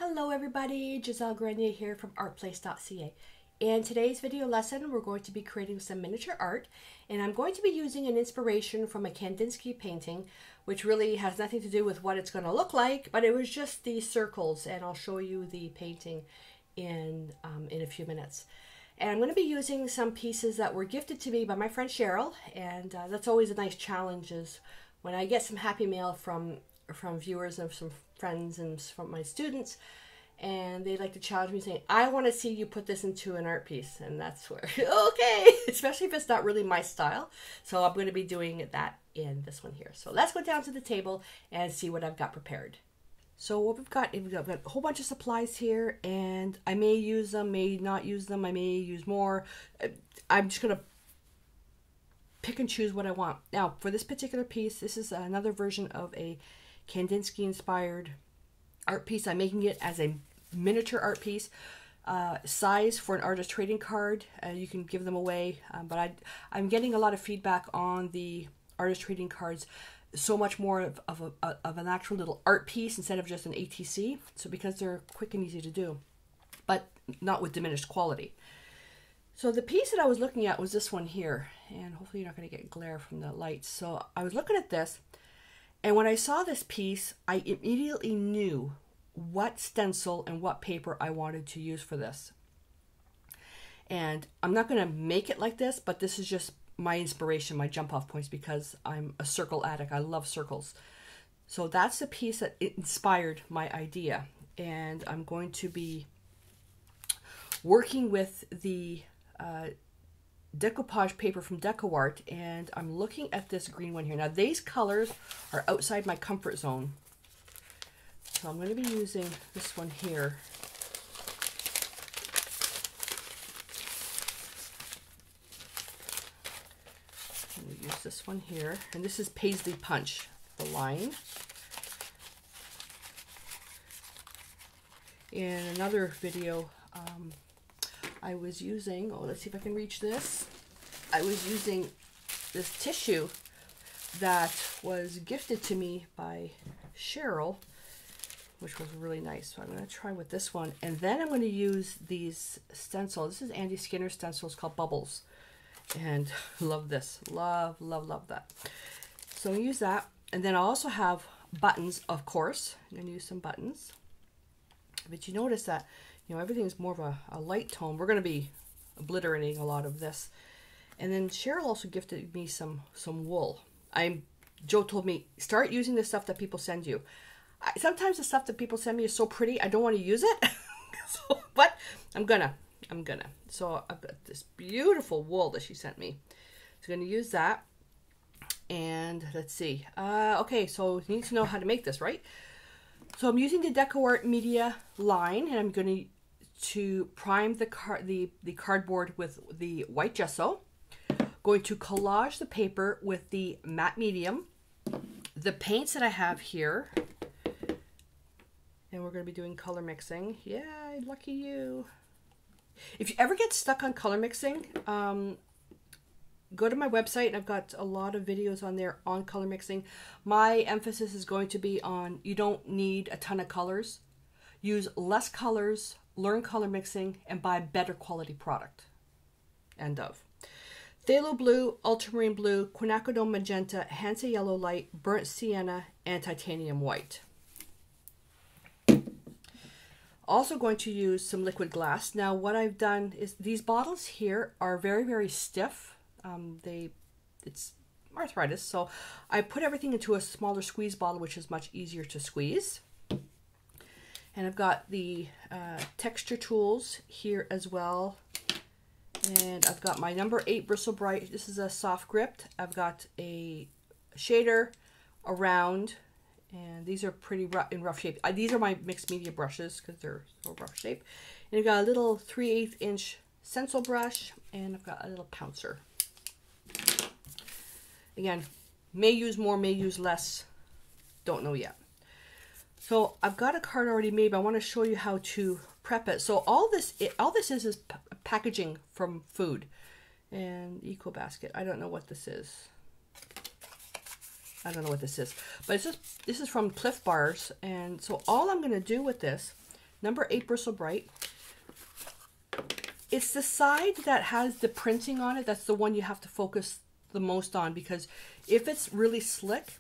Hello everybody, Giselle Grenier here from artplace.ca. In today's video lesson, we're going to be creating some miniature art, and I'm going to be using an inspiration from a Kandinsky painting, which really has nothing to do with what it's going to look like, but it was just these circles, and I'll show you the painting in a few minutes. And I'm going to be using some pieces that were gifted to me by my friend Cheryl, and that's always a nice challenge is when I get some happy mail from viewers and some friends and from my students, and they like to challenge me saying, I want to see you put this into an art piece. And that's where, okay, especially if it's not really my style. So I'm going to be doing that in this one here. So let's go down to the table and see what I've got prepared. So what we've got a whole bunch of supplies here, and I may use them, may not use them, I may use more. I'm just going to pick and choose what I want. Now for this particular piece, this is another version of a Kandinsky inspired art piece. I'm making it as a miniature art piece. Size for an artist trading card, you can give them away, but I'm getting a lot of feedback on the artist trading cards, so much more of an actual little art piece instead of just an ATC, so because they're quick and easy to do, but not with diminished quality. So the piece that I was looking at was this one here, and hopefully you're not going to get glare from the lights. So I was looking at this, and when I saw this piece, I immediately knew what stencil and what paper I wanted to use for this. And I'm not going to make it like this, but this is just my inspiration, my jump off points, because I'm a circle addict. I love circles. So that's the piece that inspired my idea. And I'm going to be working with the DecouPage paper from DecoArt, and I'm looking at this green one here. Now these colors are outside my comfort zone, so I'm going to be using this one here. I'm going to use this one here, and this is Paisley Punch, the line. In another video, I was using, let's see if I can reach this. I was using this tissue that was gifted to me by Cheryl, which was really nice. So I'm going to try with this one. And then I'm going to use these stencils. This is Andy Skinner's stencils called Bubbles. And love this. Love, love, love that. So I'm going to use that. And then I also have buttons, of course. I'm going to use some buttons. But you notice that everything's more of a light tone. We're going to be obliterating a lot of this. And then Cheryl also gifted me some wool. Joe told me, start using the stuff that people send you. Sometimes the stuff that people send me is so pretty, I don't want to use it. But I'm gonna. So I've got this beautiful wool that she sent me. So I'm going to use that. And let's see. Okay, so you need to know how to make this, right? So I'm using the DecoArt Media line, and I'm going to prime the cardboard with the white gesso. Going to collage the paper with the matte medium. The paints that I have here, and we're going to be doing color mixing. Yeah, lucky you. If you ever get stuck on color mixing, go to my website, and I've got a lot of videos on there on color mixing. My emphasis is going to be on, you don't need a ton of colors. Use less colors, learn color mixing, and buy better quality product. End of. Phthalo blue, ultramarine blue, Quinacridone magenta, Hansa yellow light, burnt sienna, and titanium white. Also going to use some liquid glass. Now what I've done is these bottles here are very, very stiff. It's arthritis, so I put everything into a smaller squeeze bottle, which is much easier to squeeze. And I've got the texture tools here as well. And I've got my number 8 Bristle Bright. This is a soft grip. I've got a shader, a round, and these are pretty in rough shape. These are my mixed media brushes because they're so rough shape. And I've got a little 3/8 inch stencil brush, and I've got a little pouncer. Again, may use more, may use less, don't know yet. So I've got a card already made, but I want to show you how to prep it. So all this is packaging from food and eco basket. I don't know what this is. But it's just, this is from Cliff Bars. And so all I'm going to do with this number 8 Bristle Bright. It's the side that has the printing on it. That's the one you have to focus the most on, because if it's really slick,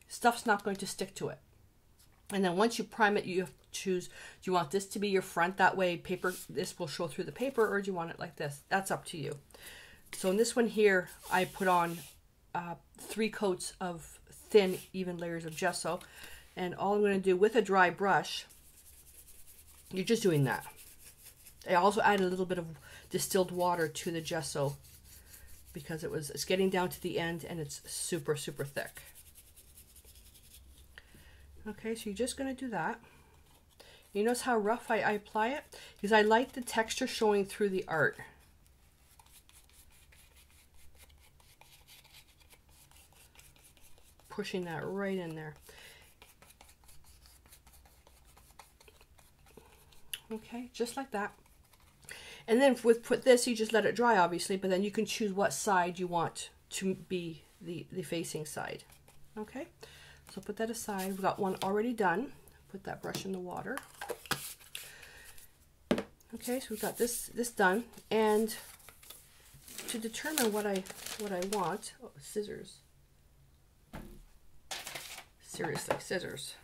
stuff's not going to stick to it. And then once you prime it, you have to choose, do you want this to be your front? That way paper, this will show through the paper, or do you want it like this? That's up to you. So in this one here, I put on 3 coats of thin, even layers of gesso. And all I'm going to do with a dry brush, you're just doing that. I also added a little bit of distilled water to the gesso because it's getting down to the end and it's super, super thick. Okay, so you're just going to do that. You notice how rough I apply it? Because I like the texture showing through the art. Pushing that right in there. Okay, just like that. And then with this, you just let it dry, obviously, but then you can choose what side you want to be the facing side. Okay, so put that aside. We've got one already done. Put that brush in the water. Okay, so we've got this done. And to determine what I want, oh, scissors. Seriously, scissors.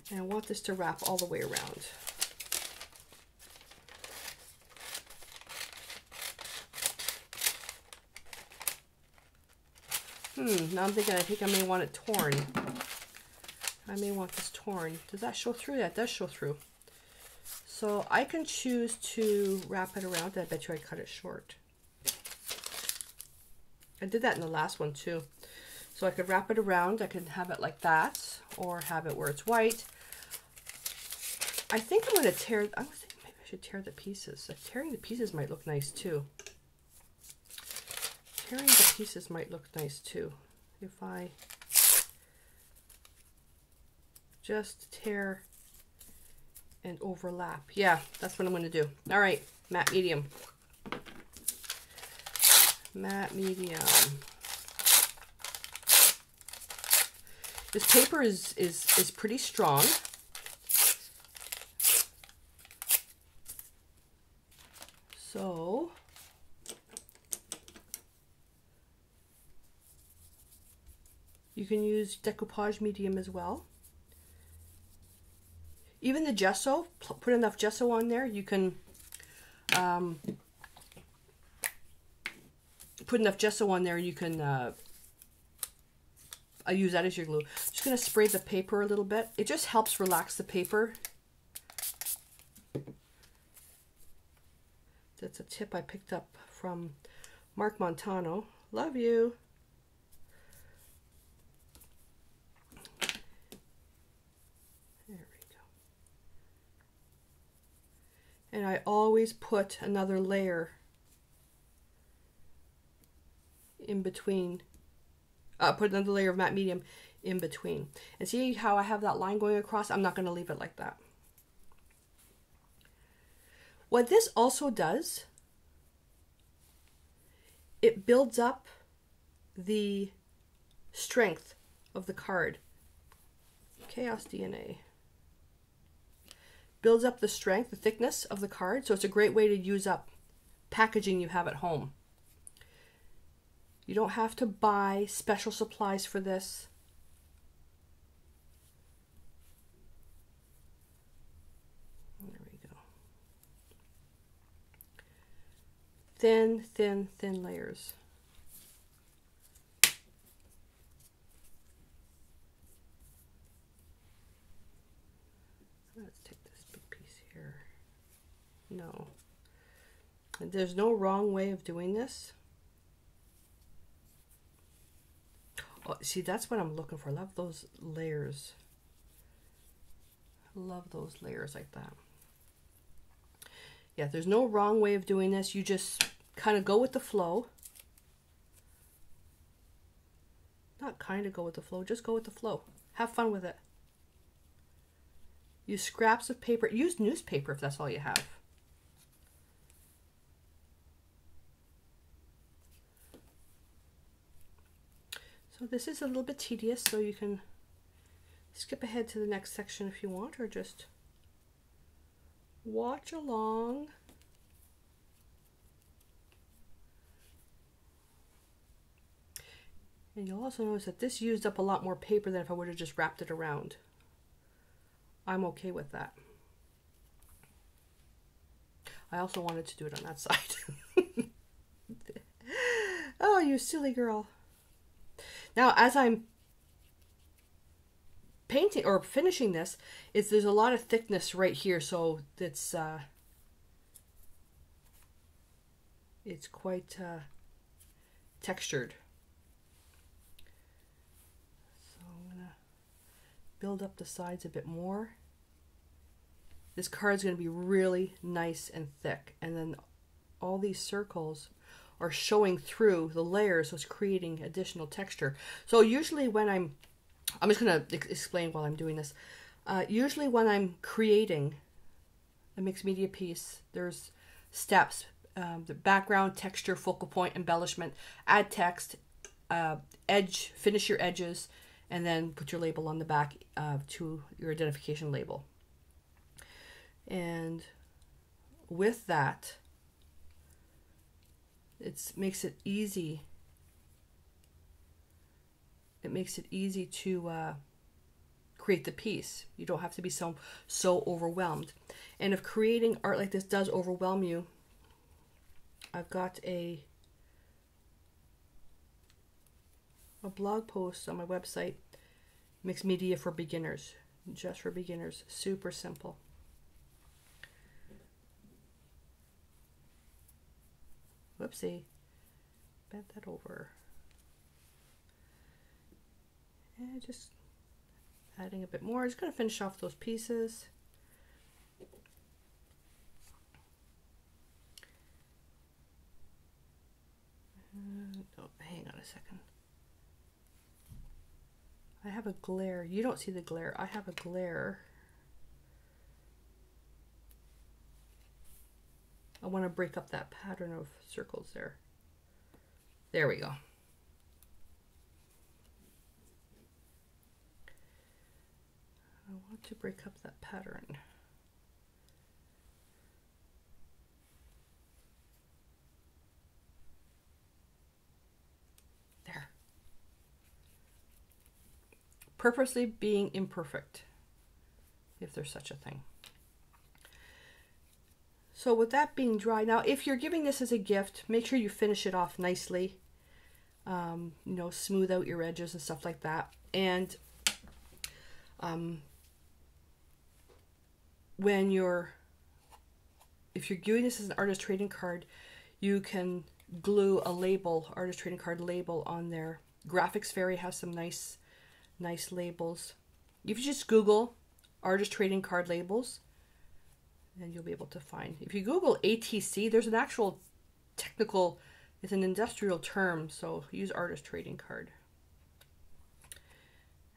And I want this to wrap all the way around. Now I'm thinking, I think I may want it torn. I may want this torn. Does that show through? That does show through. So I can choose to wrap it around. I bet you I cut it short. I did that in the last one too. So I could wrap it around. I could have it like that, or have it where it's white. I think I'm going to tear, I was thinking maybe I should tear the pieces. Tearing the pieces might look nice too. Tearing the pieces might look nice too. If I just tear and overlap. Yeah, that's what I'm going to do. All right, matte medium. Matte medium. This paper is pretty strong. So you can use DecoArt medium as well. Even the gesso, put enough gesso on there. You can put enough gesso on there, and you can I use that as your glue. Just going to spray the paper a little bit. It just helps relax the paper. That's a tip I picked up from Mark Montano. Love you. There we go. And I always put another layer in between. Put another layer of matte medium in between. And see how I have that line going across? I'm not going to leave it like that. What this also does, it builds up the strength of the card. Chaos DNA. Builds up the strength, the thickness of the card, so it's a great way to use up packaging you have at home. You don't have to buy special supplies for this. There we go. Thin, thin, thin layers. Let's take this big piece here. No. And there's no wrong way of doing this. Oh, see, that's what I'm looking for. I love those layers. I love those layers like that. Yeah, there's no wrong way of doing this. You just kind of go with the flow. Not kind of go with the flow, just go with the flow. Have fun with it. Use scraps of paper. Use newspaper if that's all you have. So this is a little bit tedious, so you can skip ahead to the next section if you want, or just watch along. And you'll also notice that this used up a lot more paper than if I would have just wrapped it around. I'm okay with that. I also wanted to do it on that side. Oh, you silly girl. Now, as I'm painting or finishing this, there's a lot of thickness right here, so it's quite textured. So I'm gonna build up the sides a bit more. This card's gonna be really nice and thick, and then all these circles are showing through the layers, so it's creating additional texture. So usually when I'm just going to explain while I'm doing this. Usually when I'm creating a mixed media piece, there's steps. The background, texture, focal point, embellishment, add text, edge, finish your edges, and then put your label on the back to your identification label. And with that, it makes it easy. It makes it easy to create the piece. You don't have to be so overwhelmed. And if creating art like this does overwhelm you, I've got a blog post on my website, Mixed Media for Beginners, just for beginners, super simple. Whoopsie, bent that over. And just adding a bit more. Just going to finish off those pieces. Oh, hang on a second. I have a glare. You don't see the glare. I have a glare. I want to break up that pattern of circles there. There we go. I want to break up that pattern. There. Purposely being imperfect, if there's such a thing. So with that being dry, now if you're giving this as a gift, make sure you finish it off nicely. You know, smooth out your edges and stuff like that. And if you're doing this as an artist trading card, you can glue a label, artist trading card label on there. Graphics Fairy has some nice labels. If you just Google artist trading card labels, then you'll be able to find. If you Google ATC, there's an actual technical, it's an industrial term, so use artist trading card.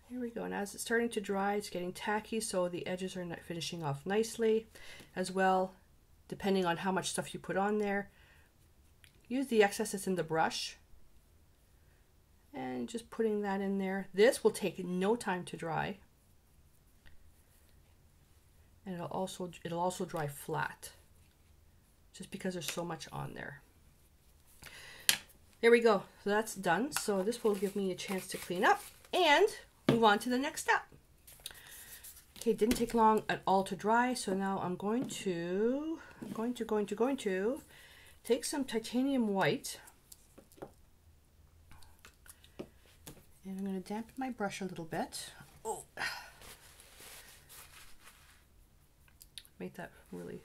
Here we go, and as it's starting to dry, it's getting tacky, so the edges are not finishing off nicely as well. Depending on how much stuff you put on there, use the excess that's in the brush and just putting that in there. This will take no time to dry, and it'll also dry flat, just because there's so much on there. There we go. So that's done. So this will give me a chance to clean up and move on to the next step. Okay, it didn't take long at all to dry, so now I'm going to take some titanium white, and I'm going to dampen my brush a little bit. Oh, make that really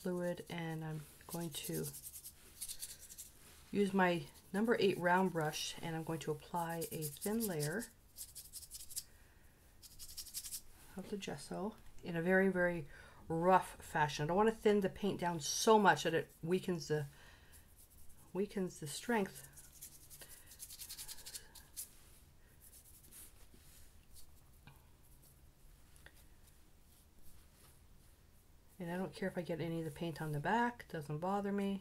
fluid, and I'm going to use my number 8 round brush, and I'm going to apply a thin layer of the gesso in a very, very rough fashion. I don't want to thin the paint down so much that it weakens the strength. And I don't care if I get any of the paint on the back, it doesn't bother me.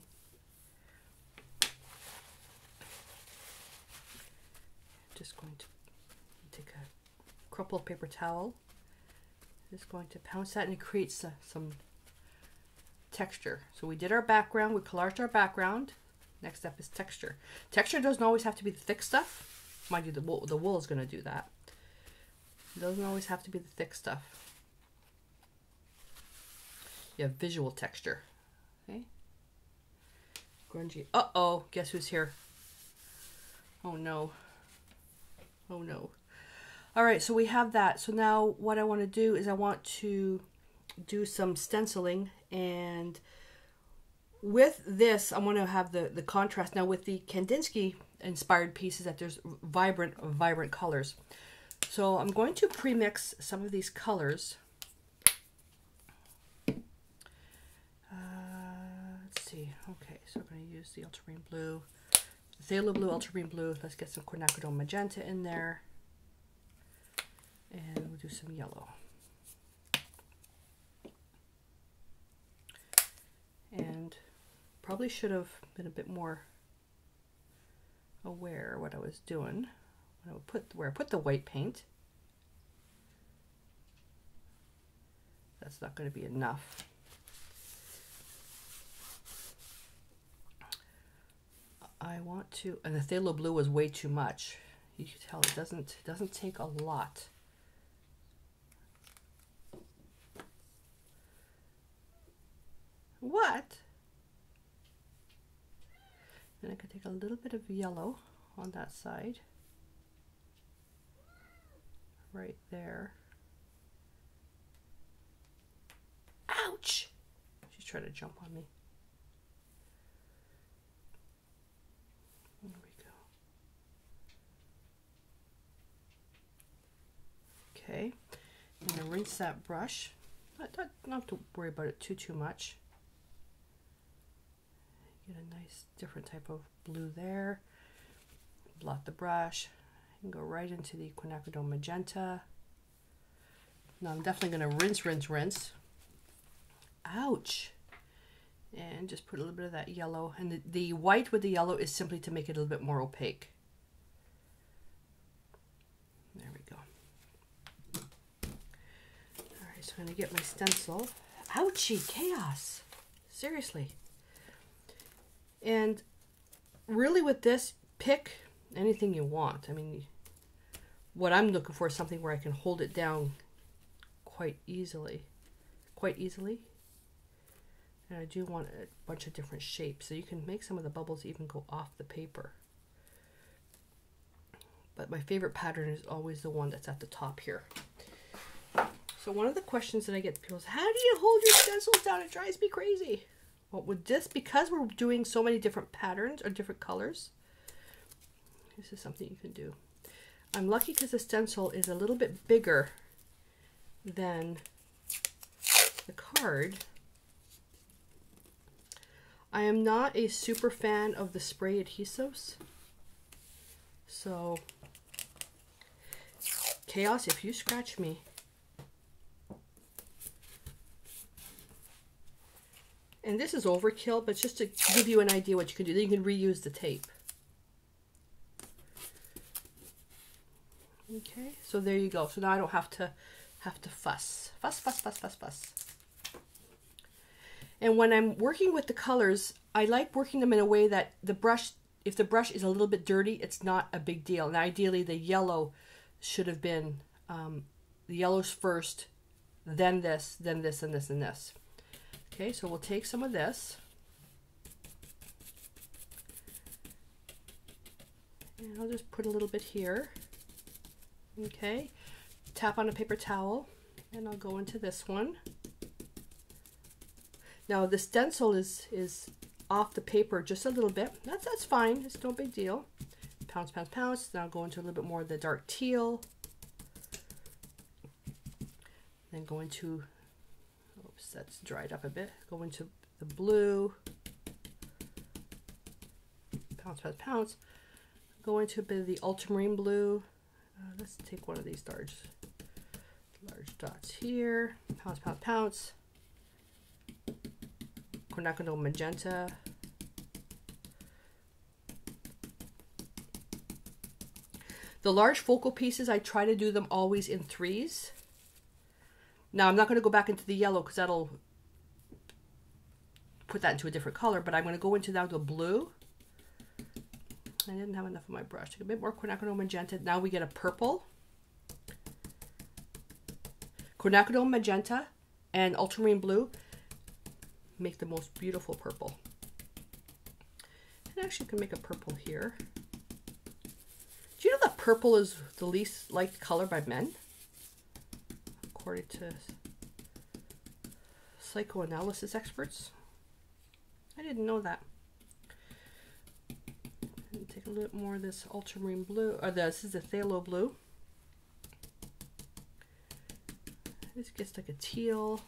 Just going to take a crumpled paper towel. Just going to pounce that, and it creates some texture. So we did our background, we collaged our background. Next step is texture. Texture doesn't always have to be the thick stuff. Mind you, the wool is going to do that. It doesn't always have to be the thick stuff. You have visual texture. Okay. Grungy. Uh-oh, guess who's here? Oh no. Oh no. All right, so we have that. So now what I want to do is I want to do some stenciling, and with this I want to have the contrast. Now with the Kandinsky inspired pieces, that there's vibrant colors. So I'm going to pre-mix some of these colors. Let's see. Okay, so I'm going to use the ultramarine blue, Phthalo blue, ultramarine blue. Let's get some Quinacridone magenta in there. And we'll do some yellow. And probably should have been a bit more aware what I was doing when where I put the white paint. That's not going to be enough. I want to, and the Phthalo blue was way too much. You can tell it doesn't take a lot. What? Then I could take a little bit of yellow on that side. Right there. Ouch! She's trying to jump on me. There we go. Okay. I'm going to rinse that brush. Not to worry about it too much. Get a nice different type of blue there. Blot the brush and go right into the Quinacridone magenta. Now I'm definitely going to rinse. Ouch! And just put a little bit of that yellow. And the white with the yellow is simply to make it a little bit more opaque. There we go. Alright, so I'm going to get my stencil. Ouchie! Chaos! Seriously. And really with this, pick anything you want. I mean, what I'm looking for is something where I can hold it down quite easily. And I do want a bunch of different shapes, so you can make some of the bubbles even go off the paper. But my favorite pattern is always the one that's at the top here. So one of the questions that I get people is, how do you hold your stencils down? It drives me crazy. Well, with this, because we're doing so many different patterns or different colors, this is something you can do. I'm lucky because the stencil is a little bit bigger than the card. I am not a super fan of the spray adhesives. So, Chaos, if you scratch me, and this is overkill, but just to give you an idea what you can do. Then you can reuse the tape. Okay, so there you go. So now I don't have to fuss. Fuss. And when I'm working with the colors, I like working them in a way that the brush, if the brush is a little bit dirty, it's not a big deal. And ideally the yellow should have been, the yellows first, then this, and this, and this. Okay, so we'll take some of this. And I'll just put a little bit here. Okay, tap on a paper towel, and I'll go into this one. Now the stencil is off the paper just a little bit. That's fine, it's no big deal. Pounce. Now go into a little bit more of the dark teal. Then go into, oops, that's dried up a bit. Go into the blue. Pounce. Go into a bit of the ultramarine blue. Let's take one of these large dots here. Pounce. Quinacridone magenta. The large focal pieces, I try to do them always in 3s. Now I'm not going to go back into the yellow because put that into a different color, but I'm going to go into now the blue. I didn't have enough of my brush. Take a bit more Quinacridone Magenta. Now we get a purple. Quinacridone Magenta and Ultramarine Blue make the most beautiful purple. And actually you can make a purple here. Do you know that purple is the least liked color by men? According to psychoanalysis experts. I didn't know that. And take a little more of this ultramarine blue, or this is the phthalo blue. This gets like a teal.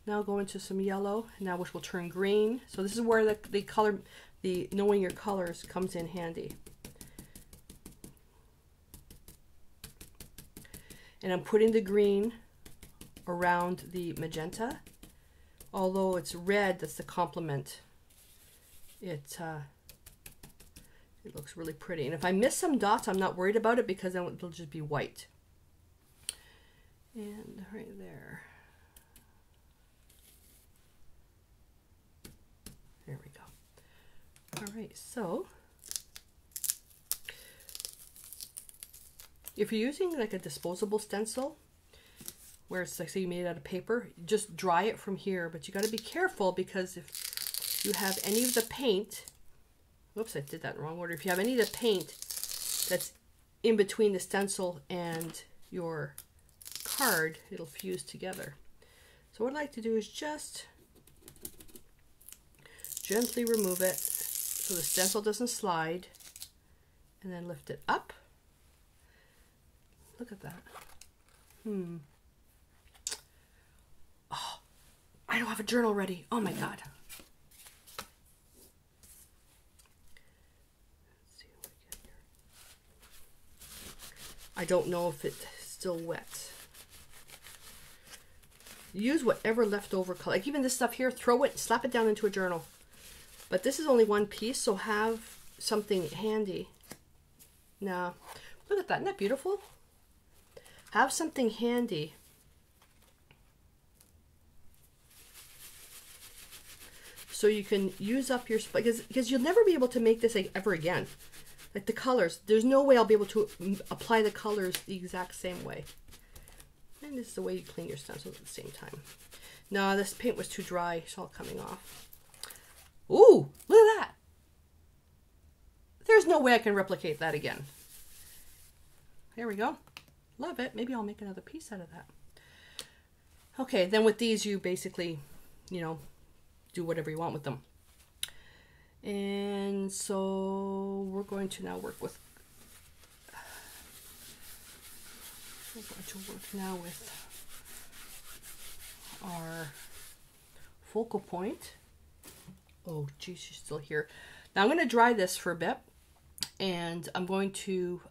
Now go into some yellow, now which will turn green. So this is where the color, the knowing your colors comes in handy. And I'm putting the green around the magenta. Although it's red, that's the complement. It looks really pretty. And if I miss some dots, I'm not worried about it because then it'll just be white. And right there. There we go. All right, so if you're using like a disposable stencil, where it's like, say you made it out of paper, just dry it from here, but you got to be careful because if you have any of the paint, whoops, I did that in the wrong order. If you have any of the paint that's in between the stencil and your card, it'll fuse together. So what I like to do is just gently remove it so the stencil doesn't slide, and then lift it up. Look at that. Oh, I don't have a journal ready. Oh my God. Let's see what we get here. I don't know if it's still wet. Use whatever leftover color. Like even this stuff here, throw it, slap it down into a journal. But this is only one piece, so have something handy. Now, look at that. Isn't that beautiful? Have something handy. So you can use up your, because you'll never be able to make this like ever again. Like the colors, there's no way I'll be able to apply the colors the exact same way. And this is the way you clean your stencils at the same time. No, this paint was too dry. It's all coming off. Ooh, look at that. There's no way I can replicate that again. There we go. Love it. Maybe I'll make another piece out of that. Okay, then with these, you basically, you know, do whatever you want with them. And so we're going to now work with, our focal point. Oh, geez, she's still here. Now I'm going to dry this for a bit, and I'm going to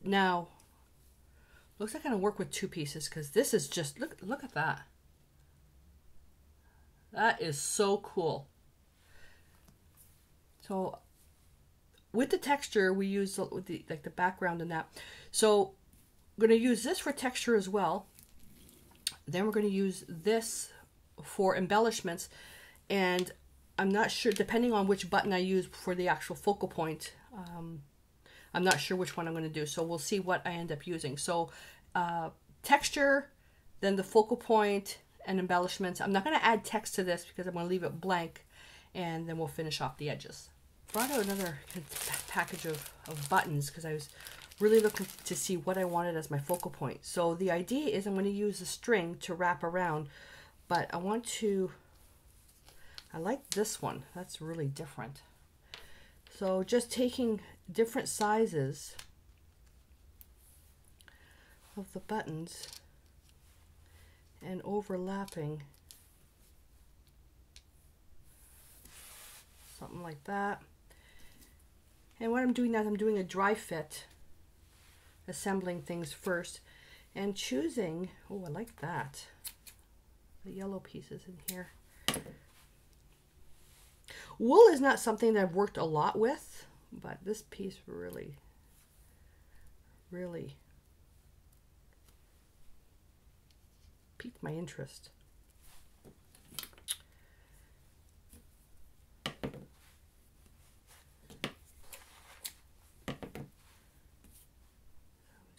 now, looks like I'm going to work with two pieces because this is just, look at that. That is so cool. So with the texture, we use with the, like the background and that. So I'm going to use this for texture as well. Then we're going to use this for embellishments. And I'm not sure, depending on which button I use for the actual focal point, I'm not sure which one I'm going to do. So we'll see what I end up using. So texture, then the focal point, and embellishments. I'm not going to add text to this because I'm going to leave it blank, and then we'll finish off the edges. Brought out another package of buttons because I was really looking to see what I wanted as my focal point. So the idea is I'm going to use the string to wrap around, but I want to, I like this one. That's really different. So just taking different sizes of the buttons and overlapping, something like that. And what I'm doing now is I'm doing a dry fit, assembling things first and choosing, oh, I like that, the yellow pieces in here. Wool is not something that I've worked a lot with, but this piece really piqued my interest.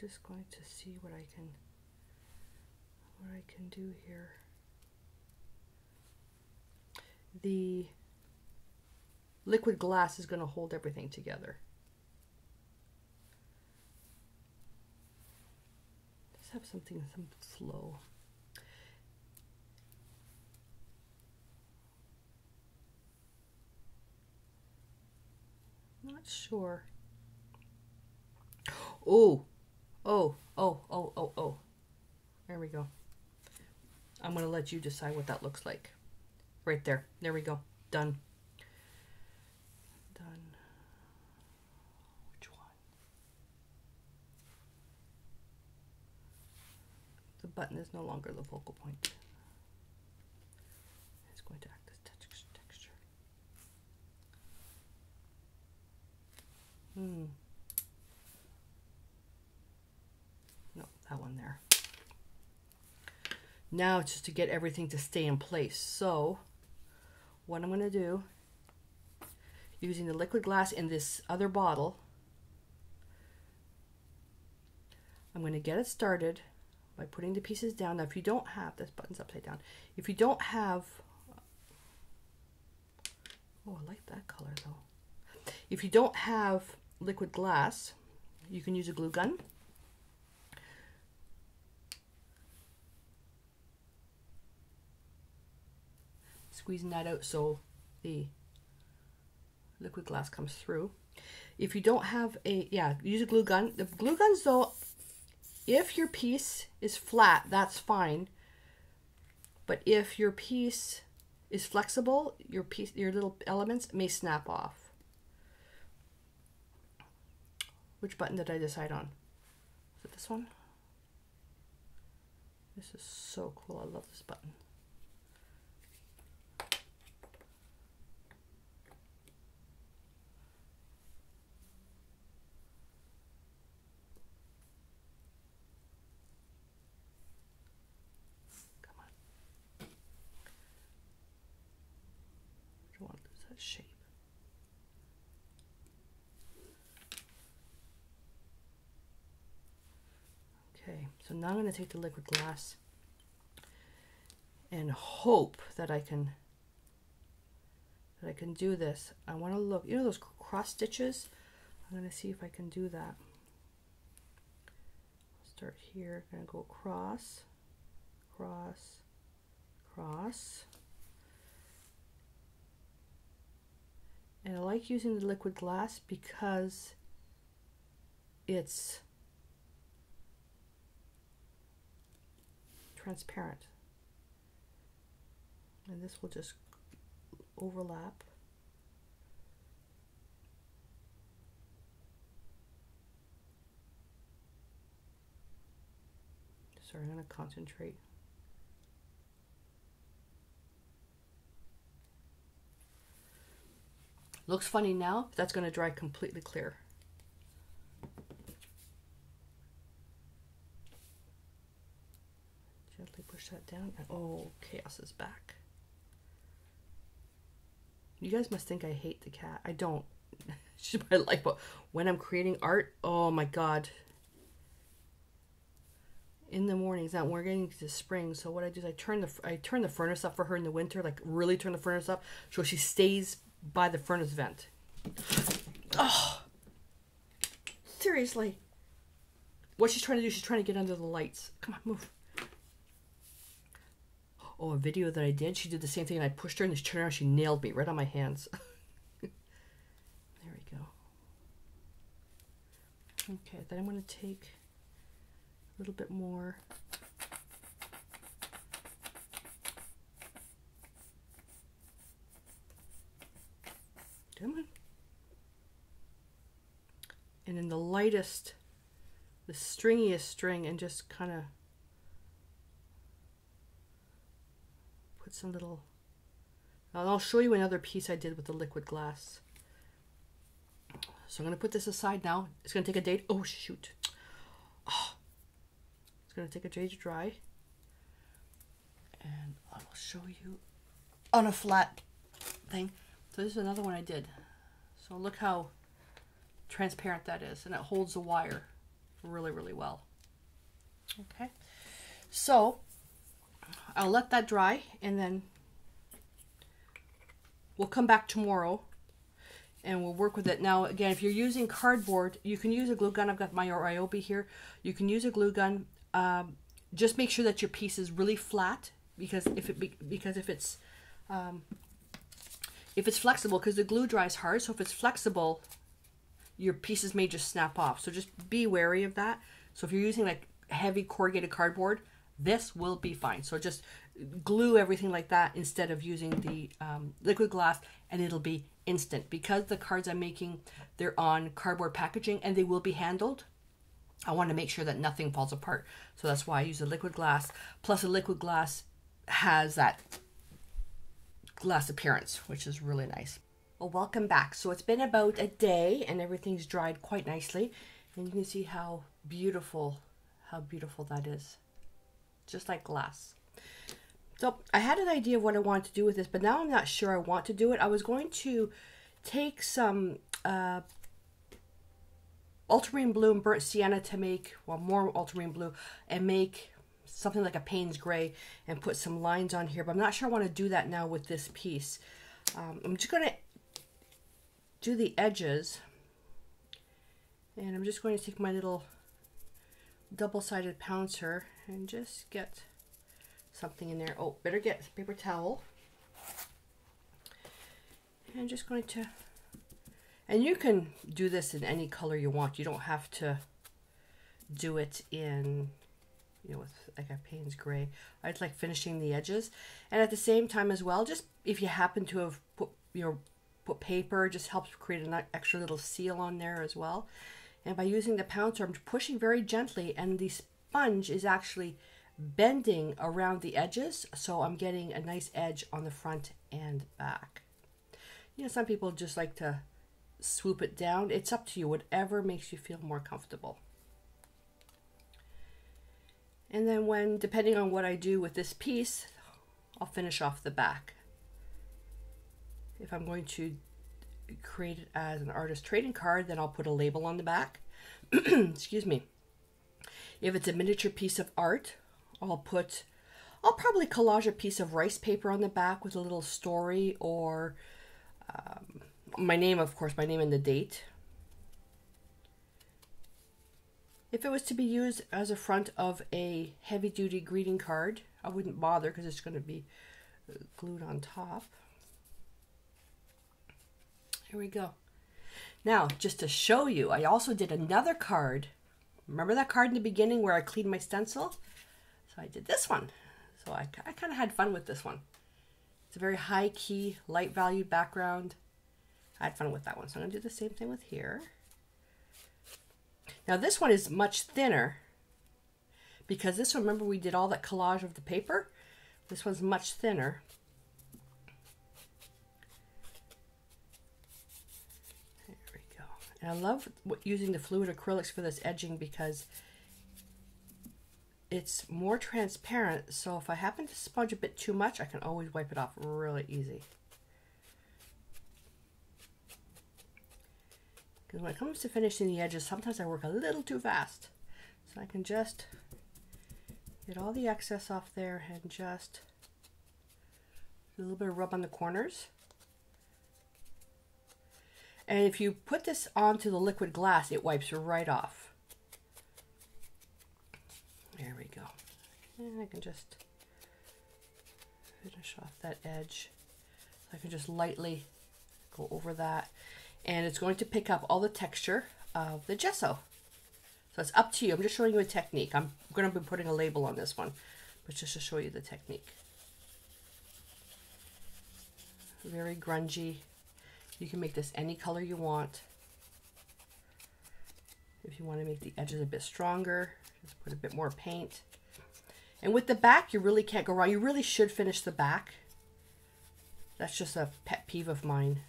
just going to see what I can do here. The liquid glass is going to hold everything together. Let's have some flow. Not sure. Oh. There we go. I'm going to let you decide what that looks like. Right there. There we go. Done. Done. Which one? The button is no longer the focal point. It's going to act as texture. No, that one there. Now it's just to get everything to stay in place. So what I'm going to do, using the liquid glass in this other bottle, I'm going to get it started by putting the pieces down. Now if you don't have, this button's upside down. If you don't have, oh, I like that color though. If you don't have liquid glass, you can use a glue gun. Squeezing that out so the liquid glass comes through. If you don't have a, use a glue gun. The glue guns though, if your piece is flat, that's fine. But if your piece is flexible, your little elements may snap off. Which button did I decide on? Is it this one? This is so cool. I love this button. Come on. I don't want to lose that shape. Okay, so now I'm going to take the liquid glass and hope that I can do this. I want to look, you know those cross stitches? I'm going to see if I can do that. I'll start here, I'm going to go across, cross, cross. And I like using the liquid glass because it's transparent, and this will just overlap. Sorry, I'm going to concentrate. Looks funny now, but that's going to dry completely clear. Gently push that down. Oh, chaos is back. You guys must think I hate the cat. I don't. She's my life. But when I'm creating art, oh my god. In the mornings, now we're getting to spring, so what I do is I turn the furnace up for her in the winter, like really turn the furnace up so she stays by the furnace vent. Oh, seriously. What she's trying to do, she's trying to get under the lights. Come on, move. Oh, a video that I did, she did the same thing, and I pushed her, and she turned around, she nailed me right on my hands. There we go. Okay, then I'm going to take a little bit more. Come on. And in the lightest, the stringiest string, and just kind of put some little, and I'll show you another piece I did with the liquid glass. So I'm going to put this aside now. It's going to take a day. Oh, shoot. Oh. It's going to take a day to dry. And I will show you on a flat thing. So this is another one I did. So look how transparent that is. And it holds the wire. really, really well. Okay, so I'll let that dry, and then we'll come back tomorrow and we'll work with it. Now, again, if you're using cardboard, you can use a glue gun. I've got my Ryobi here. You can use a glue gun. Just make sure that your piece is really flat, because if it's flexible, because the glue dries hard, so if it's flexible, your pieces may just snap off. So just be wary of that. So if you're using like heavy corrugated cardboard, this will be fine. So just glue everything like that instead of using the liquid glass, and it'll be instant. Because the cards I'm making, they're on cardboard packaging and they will be handled, I want to make sure that nothing falls apart. So that's why I use a liquid glass. Plus a liquid glass has that glass appearance, which is really nice. Well, welcome back. So it's been about a day and everything's dried quite nicely, and you can see how beautiful that is, just like glass. So I had an idea of what I wanted to do with this, but now I'm not sure I want to do it. I was going to take some ultramarine blue and burnt sienna to make, well, more ultramarine blue, and make something like a Payne's gray and put some lines on here, but I'm not sure I want to do that now with this piece. I'm just going to do the edges, and I'm just going to take my little double-sided pouncer and just get something in there. Oh, better get a paper towel. And I'm just going to, and you can do this in any color you want. You don't have to do it in, you know, with like a Payne's gray. I just like finishing the edges, and at the same time as well, just if you happen to have put paper, just helps create an extra little seal on there as well. And by using the pouncer, I'm pushing very gently, and the sponge is actually bending around the edges, so I'm getting a nice edge on the front and back. You know, some people just like to swoop it down. It's up to you, whatever makes you feel more comfortable. And then when, depending on what I do with this piece, I'll finish off the back. If I'm going to create it as an artist trading card, then I'll put a label on the back. Excuse me. If it's a miniature piece of art, I'll probably collage a piece of rice paper on the back with a little story, or my name, of course, my name and the date. If it was to be used as a front of a heavy-duty greeting card, I wouldn't bother because it's going to be glued on top. Here we go. Now, just to show you, I also did another card. Remember that card in the beginning where I cleaned my stencil? So I did this one. So I kind of had fun with this one. It's a very high-key, light-valued background. I had fun with that one. So I'm going to do the same thing with here. Now this one is much thinner, because this one, remember we did all that collage of the paper? This one's much thinner. There we go. And I love using the fluid acrylics for this edging because it's more transparent, so if I happen to smudge a bit too much, I can always wipe it off really easy. Because when it comes to finishing the edges, sometimes I work a little too fast. So I can just get all the excess off there and just do a little bit of rub on the corners. And if you put this onto the liquid glass, it wipes right off. There we go. And I can just finish off that edge. I can just lightly go over that. And it's going to pick up all the texture of the gesso. So it's up to you. I'm just showing you a technique. I'm going to be putting a label on this one, but just to show you the technique. Very grungy. You can make this any color you want. If you want to make the edges a bit stronger, just put a bit more paint. And with the back, you really can't go wrong. You really should finish the back. That's just a pet peeve of mine.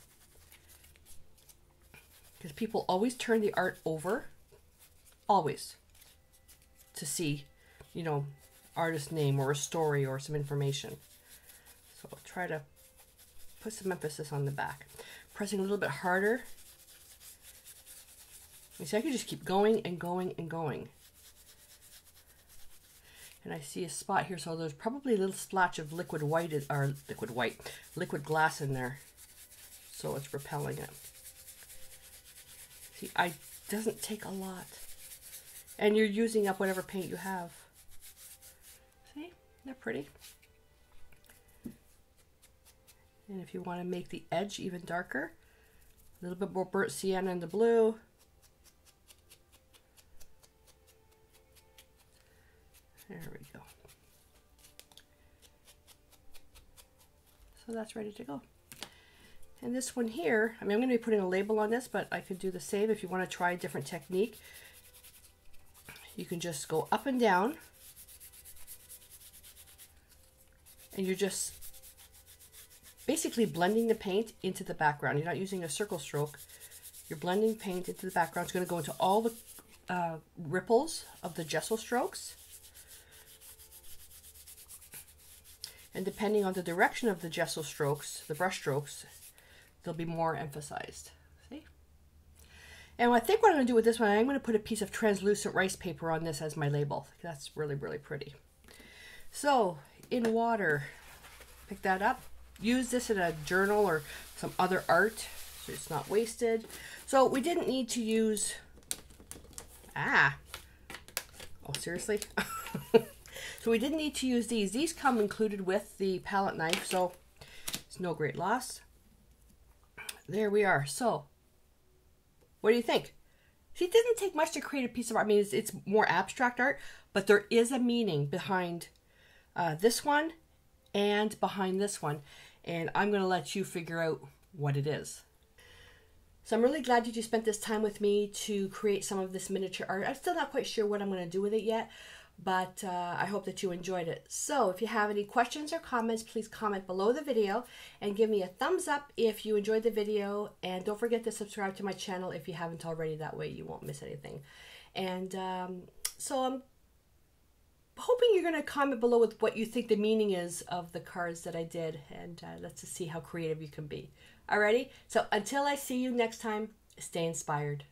Because people always turn the art over, always, to see, you know, artist name or a story or some information. So I'll try to put some emphasis on the back. Pressing a little bit harder You see, I can just keep going and going and going. And I see a spot here, so there's probably a little splotch of liquid glass in there. So it's repelling it. See, it doesn't take a lot. And you're using up whatever paint you have. See, they're pretty. And if you want to make the edge even darker, a little bit more burnt sienna in the blue. There we go. So that's ready to go. And this one here, I mean, I'm going to be putting a label on this, but I could do the same if you want to try a different technique. You can just go up and down, and you're just basically blending the paint into the background. You're not using a circle stroke. You're blending paint into the background. It's going to go into all the ripples of the gesso strokes. And depending on the direction of the gesso strokes, the brush strokes, they'll be more emphasized. See? And I think what I'm going to do with this one, I'm going to put a piece of translucent rice paper on this as my label. That's really, really pretty. So, in water, pick that up. Use this in a journal or some other art so it's not wasted. So we didn't need to use, oh seriously? So we didn't need to use these. These come included with the palette knife, so it's no great loss. There we are. So what do you think? See, it doesn't take much to create a piece of art. I mean, it's more abstract art, but there is a meaning behind this one and behind this one. And I'm going to let you figure out what it is. So I'm really glad that you spent this time with me to create some of this miniature art. I'm still not quite sure what I'm going to do with it yet, but I hope that you enjoyed it. So if you have any questions or comments, please comment below the video and give me a thumbs up if you enjoyed the video. And don't forget to subscribe to my channel if you haven't already. That way you won't miss anything. And so I'm hoping you're going to comment below with what you think the meaning is of the cards that I did, and let's just see how creative you can be. Alrighty, so until I see you next time, stay inspired.